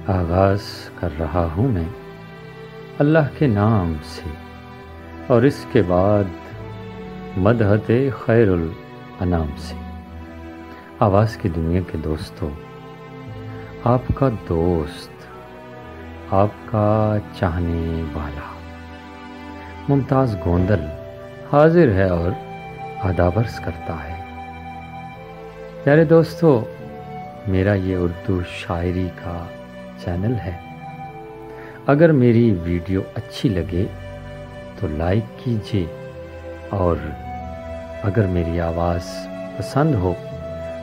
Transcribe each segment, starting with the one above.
آغاز کر رہا ہوں میں اللہ کے نام سے، اور اس کے بعد مدحت خیر الانام سے۔ آواز کی دنیا کے دوستو، آپ کا دوست، آپ کا چاہنے والا ممتاز گوندل حاضر ہے اور آداب عرض کرتا ہے۔ پیارے دوستو، میرا یہ اردو شاعری کا چینل ہے۔ اگر میری ویڈیو اچھی لگے تو لائک کیجیے، اور اگر میری آواز پسند ہو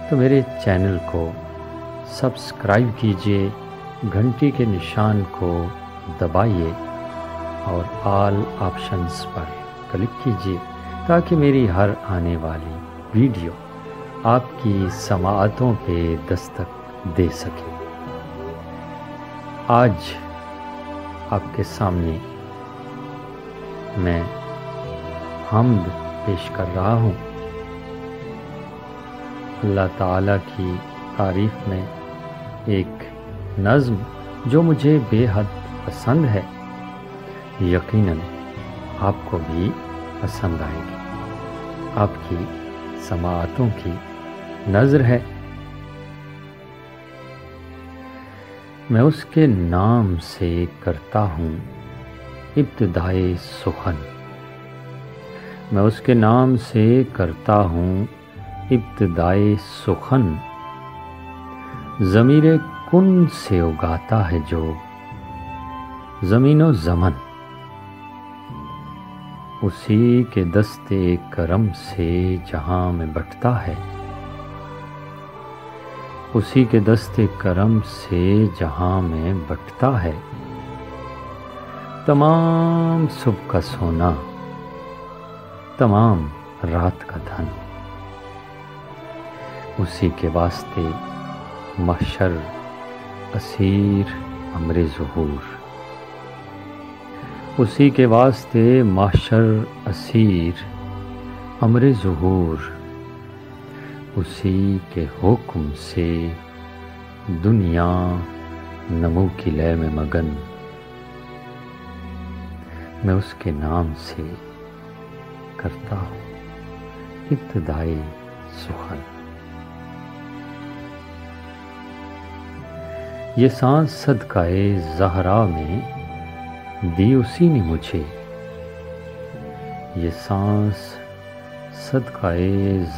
تو میرے چینل کو سبسکرائب کیجیے، گھنٹی کے نشان کو دبائیے اور آل آپشنز پر کلک کیجیے تاکہ میری ہر آنے والی ویڈیو آپ کی سماعتوں پہ دستک دے سکے۔ آج آپ کے سامنے میں حمد پیش کر رہا ہوں اللہ تعالیٰ کی تعریف میں ایک نظم جو مجھے بے حد پسند ہے، یقیناً آپ کو بھی پسند آئے گی۔ آپ کی سماعتوں کی نظر ہے۔ میں اس کے نام سے کرتا ہوں ابتدائے سخن، میں اس کے نام سے کرتا ہوں ابتدائے سخن، ضمیر کن سے اگاتا ہے جو زمین و زمن، اسی کے دست کرم سے جہاں میں بٹتا ہے، اسی کے دست کرم سے جہاں میں بٹتا ہے، تمام صبح کا سونا، تمام رات کا دھن، اسی کے واسطے محشر اسیر امر ظہور، اسی کے واسطے محشر اسیر امر ظہور، اسی کے حکم سے دنیا نمو کی لے میں مگن، میں اس کے نام سے کرتا ہوں ابتدائے سخن۔ یہ سانس صدقہ زہرا میں دی اسی نے مجھے، یہ سانس صدقہ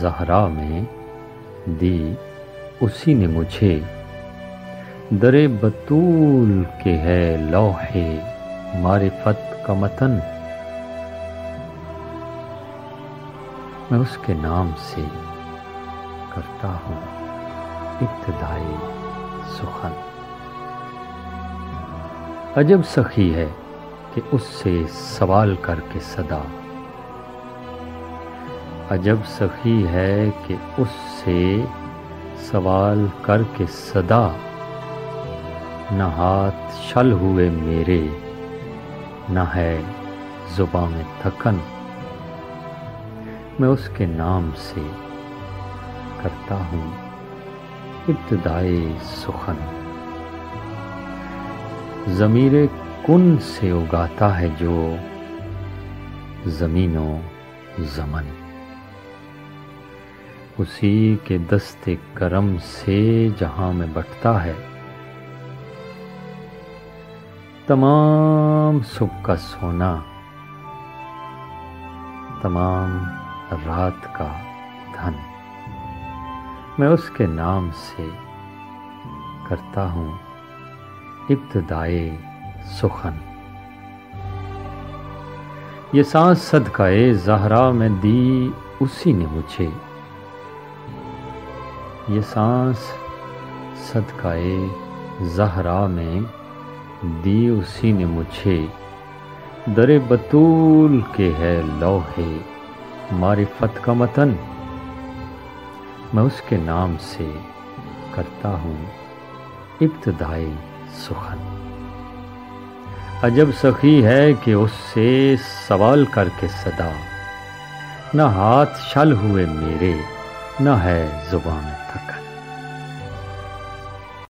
زہرا میں دی اسی نے مجھے، در بطول کے ہے لوح معرفت کا متن، میں اس کے نام سے کرتا ہوں ابتدائے سخن۔ عجب سخی ہے کہ اس سے سوال کر کے صدا، عجب سخی ہے کہ اس سے سوال کر کے صدا، نہ ہاتھ شل ہوئے میرے، نہ ہے زباں میں تھکن، میں اس کے نام سے کرتا ہوں ابتدائے سخن، ضمیر کن سے اگاتا ہے جو زمین و زمن، اسی کے دست کرم سے جہاں میں بٹتا ہے، تمام صبح کا سونا، تمام رات کا دھن، میں اس کے نام سے کرتا ہوں ابتدائے سخن۔ یہ سانس صدقہ زہرا میں دی اسی نے مجھے، یہ سانس صدقہ زہرا میں دی اسی نے مجھے، در بطول کے ہے لوح معرفت کا متن، میں اس کے نام سے کرتا ہوں ابتدائے سخن۔ عجب سخی ہے کہ اس سے سوال کر کے صدا، نہ ہاتھ شل ہوئے میرے، نہ ہے زبان تک۔